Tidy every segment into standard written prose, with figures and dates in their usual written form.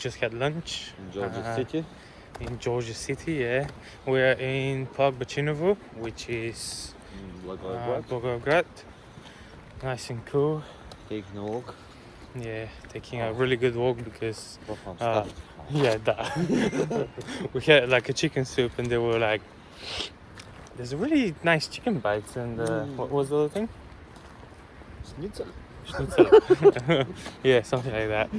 just had lunch. In Georgia City. In Georgia City, yeah. We're in Park Bachinovo, which is Blagoevgrad. Nice and cool. Taking a walk. Yeah, taking a really good walk because That. we had like a chicken soup and they were like, there's a really nice chicken bites and what was the other thing? Schnitzel. Yeah, something like that.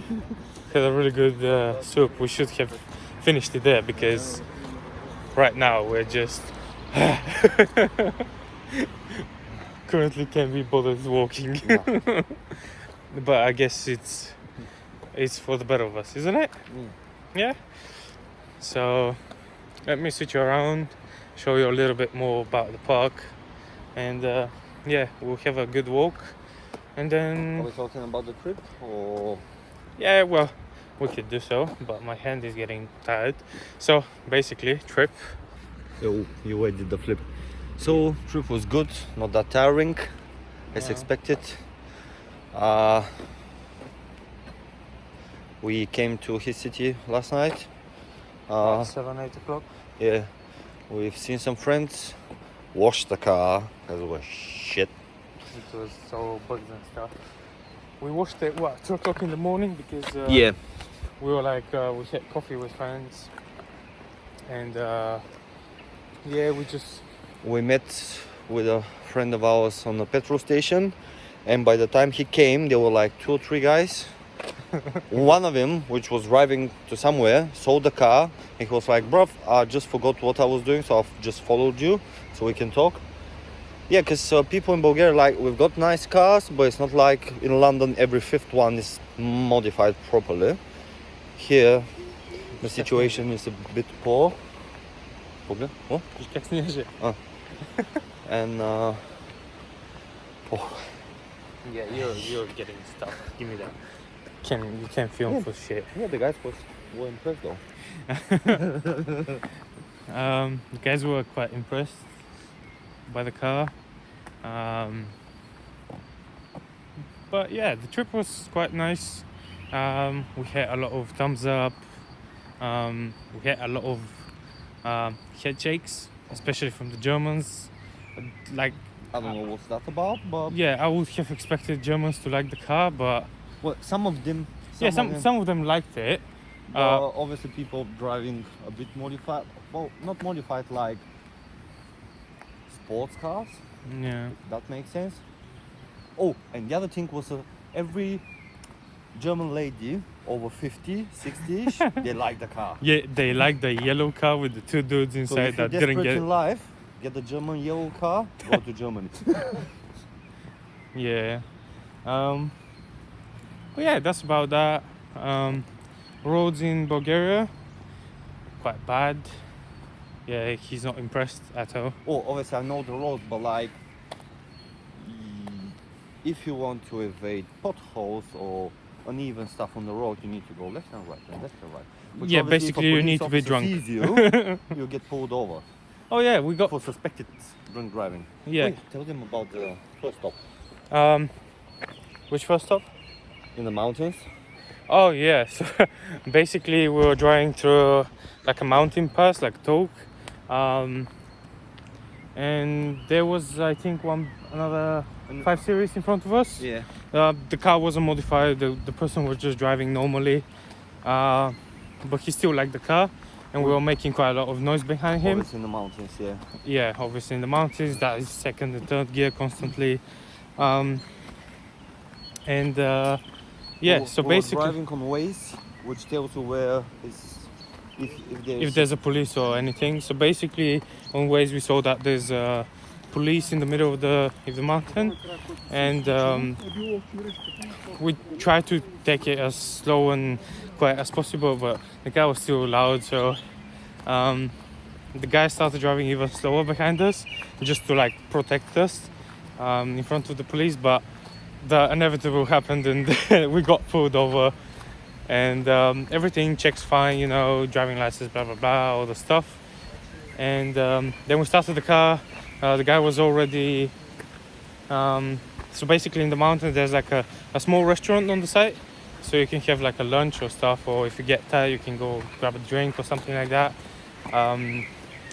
Had a really good soup. We should have finished it there because right now we're just currently can't be bothered walking. Yeah. But I guess it's for the better of us, isn't it? Yeah. So let me switch you around, show you a little bit more about the park, and yeah, we'll have a good walk, and then. Are we talking about the trip or? Yeah, well, we could do so, but my hand is getting tired. So basically, trip. Oh, you did the flip. So trip was good, not that tiring, as expected. We came to his city last night. 7-8 o'clock. Yeah, we've seen some friends. Washed the car because it was shit. It was so bugs and stuff. We washed it 2 o'clock in the morning because Yeah. we were like we had coffee with friends, and yeah, We met with a friend of ours on the petrol station, and by the time he came, there were like 2 or 3 guys. One of them, which was driving to somewhere, saw the car, and he was like, "Bruv, I just forgot what I was doing, so I've just followed you, so we can talk." Yeah, because people in Bulgaria, like, we've got nice cars, but it's not like in London every 5th one is modified properly. Here, the situation is a bit poor. What? And Yeah, you're getting stuff. Give me that. You can't film for shit. yeah, the guys were impressed though. The guys were quite impressed by the car. But yeah, the trip was quite nice. We had a lot of thumbs up. We had a lot of head shakes, especially from the Germans. Like, I don't know what's that about, but yeah, I would have expected Germans to like the car, but well, some of them. some of them liked it. Obviously, people driving a bit modified. Well, not modified like sports cars. Yeah. If that makes sense. Oh, and the other thing was every German lady over 50, 60ish, they like the car. Yeah, they like the yellow car with the 2 dudes So inside if you're that didn't desperate get. in life, get the German yellow car, go to Germany. Yeah. But yeah, that's about that. Roads in Bulgaria, quite bad. Yeah, he's not impressed at all. Oh, obviously I know the road, but like, if you want to evade potholes or uneven stuff on the road, you need to go left and right and left and right. Which Yeah, obviously if a basically you police need to be officer drunk. sees you, you get pulled over Oh yeah, we got. for suspected drunk driving. Yeah. Wait, tell them about the first stop Which first stop? in the mountains. Oh yeah. So basically we were driving through like a mountain pass, like Tok. And there was, I think, another 5 Series in front of us. Yeah. The car wasn't modified. The person was just driving normally, but he still liked the car, and we were making quite a lot of noise behind him. Obviously in the mountains, yeah. Yeah, obviously in the mountains, that is second and third gear constantly, and yeah. So We're basically, driving on Waze, which tells you where is if there's a police or anything. So basically, on Waze we saw that there's police in the middle of the mountain, and we tried to take it as slow and quiet as possible, but the guy was still loud, so the guy started driving even slower behind us just to like protect us in front of the police, but the inevitable happened and we got pulled over, and everything checks fine, you know, driving license, blah blah blah, all the stuff. And then we started the car. The guy was already so basically in the mountain there's like a small restaurant on the side, so you can have like a lunch or stuff, or if you get tired you can go grab a drink or something like that.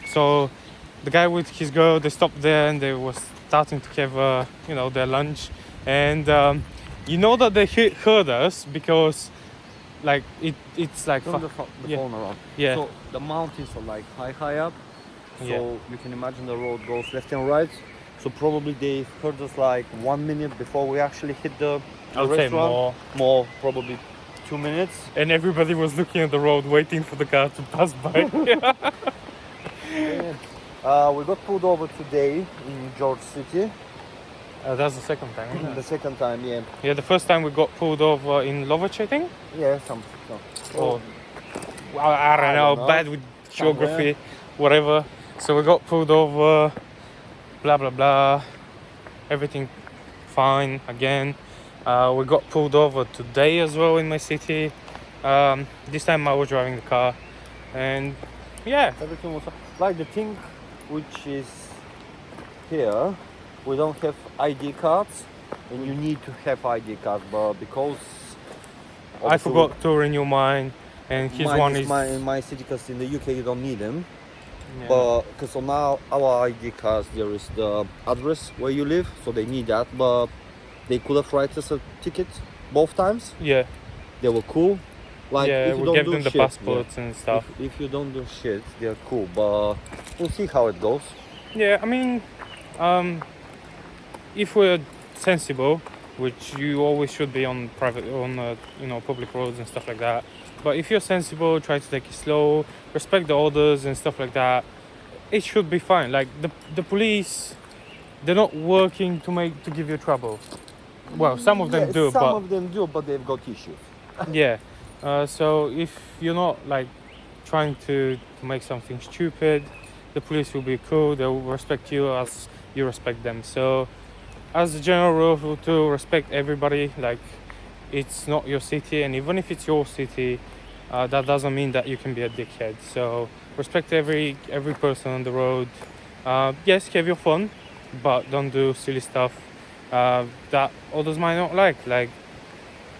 So the guy with his girl, they stopped there and they were starting to have their lunch, and you know that they heard us because like it's like Turn the yeah. phone around. Yeah. So the mountains are like high up. So Yeah. you can imagine the road goes left and right. So probably they heard us like 1 minute before we actually hit the I would say restaurant. More, probably 2 minutes. And everybody was looking at the road waiting for the car to pass by. We got pulled over today in George City. That's the second time, isn't The it? second time, yeah. Yeah, the first time we got pulled over in Lovech, I think. Yeah, Or I don't know, bad with geography, whatever. So we got pulled over, blah blah blah, everything fine again. We got pulled over today as well in my city. This time I was driving the car, and yeah, Everything was like the thing which is here. We don't have ID cards, and you need to have ID cards, but because I forgot to renew mine, and his one is in my city, because in the UK you don't need them. yeah. But because on our ID cards there is the address where you live, so they need that. But they could have written us a ticket both times. Yeah, They were cool. Like yeah, if you we don't gave do them the shit, passports and stuff. If you don't do shit, they're cool. But we'll see how it goes. Yeah, I mean, if we're sensible, which you always should be on public roads and stuff like that. But if you're sensible, try to take it slow, respect the orders and stuff like that, it should be fine. Like the police, they're not working to give you trouble. Well, some of them do, some but of them do, but they've got issues. yeah. So if you're not like trying to make something stupid, the police will be cool. They will respect you as you respect them. So as a general rule, to respect everybody. Like, it's not your city, and even if it's your city, that doesn't mean that you can be a dickhead. So respect every person on the road. Yes, have your fun, but don't do silly stuff that others might not like. Like,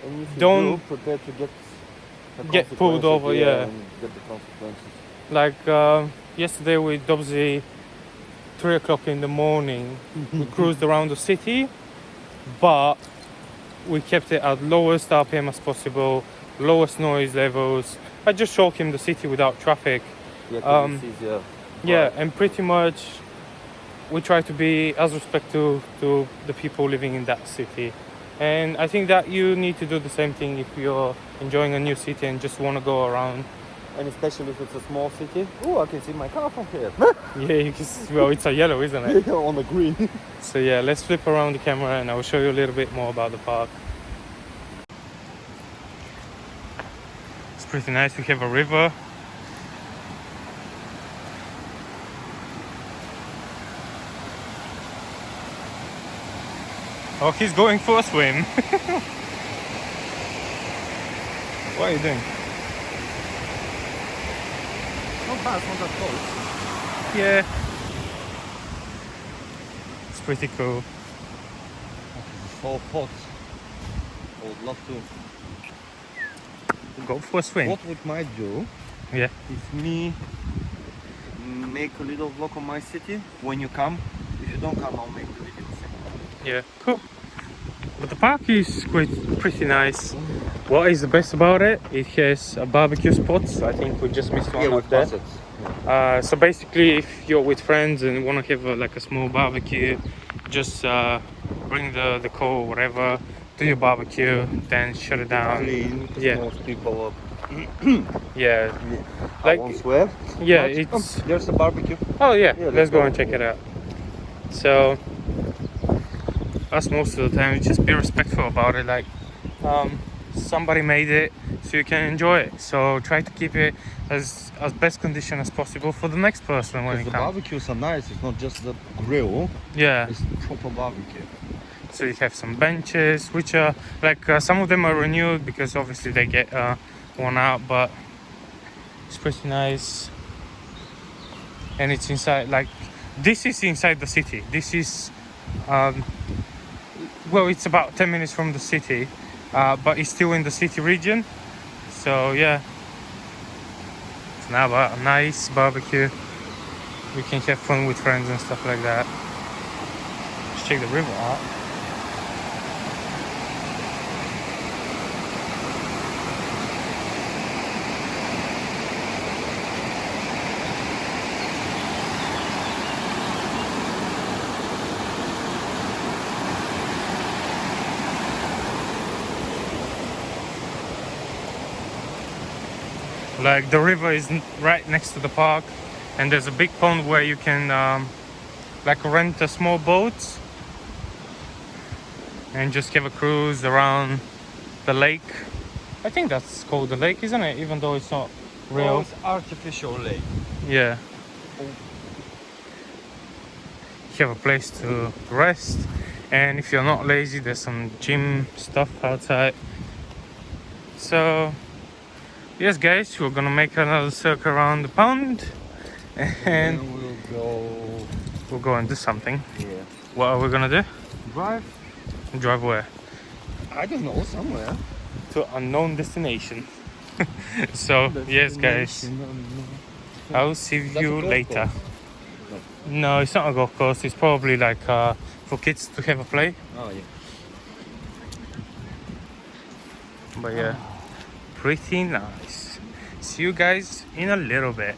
And if you don't do, prepare to get pulled over. Yeah. and get the consequences. Like yesterday with Dobsy, 3 o'clock in the morning, we cruised around the city, but we kept it at lowest RPM as possible, lowest noise levels. I just showed him the city without traffic. Yeah, 'cause it's easier. Yeah, and pretty much we try to be as respectful to the people living in that city. And I think that you need to do the same thing if you're enjoying a new city and just want to go around. And especially if it's a small city. Oh, I can see my car from here. Yeah, you can see, well, it's a yellow, isn't it? On the green. So yeah, let's flip around the camera and I will show you a little bit more about the park. It's pretty nice. We have a river. Oh, he's going for a swim. What are you doing? Not bad, not that cold. Yeah. It's pretty cool. So hot. I would love to. Go for a swim. What we might do Yeah. is me make a little vlog on my city when you come. If you don't come, I'll make the videos. Yeah, cool. But the park is pretty nice. What is the best about it? It has a barbecue spots. I think we just missed one up there. So basically, if you're with friends and want to have like a small barbecue, just bring the coal, whatever, do your barbecue, then shut it down. Clean, Yeah. most people Yeah, I like won't swear. yeah, But, it's. there's a barbecue. Oh yeah, Yeah, let's let's go go. and check it out. So, us most of the time, just be respectful about it. Like, somebody made it, so you can enjoy it. So try to keep it as best condition as possible for the next person when Because it the comes. barbecues are nice. It's not just the grill. Yeah. It's proper barbecue. So you have some benches, which are like some of them are renewed because obviously they get worn out, but it's pretty nice. And it's inside. Like, this is inside the city. This is well, it's about 10 minutes from the city, but it's still in the city region. So yeah, it's now a nice barbecue. We can have fun with friends and stuff like that. Let's check the river out. Like the river is right next to the park, and there's a big pond where you can like rent a small boat and just have a cruise around the lake. I think that's called the lake, isn't it? Even though it's not real. Oh, it's artificial lake. Yeah. You have a place to rest, and if you're not lazy, there's some gym stuff outside. So yes guys, we're gonna make another circle around the pond and we'll go and do something. Yeah. What are we gonna do? Drive Where? I don't know, somewhere. To unknown destination. So yes guys, I'll see you later. No, it's not a golf course. It's probably like for kids to have a play. Oh yeah. But yeah, pretty nice. See you guys in a little bit.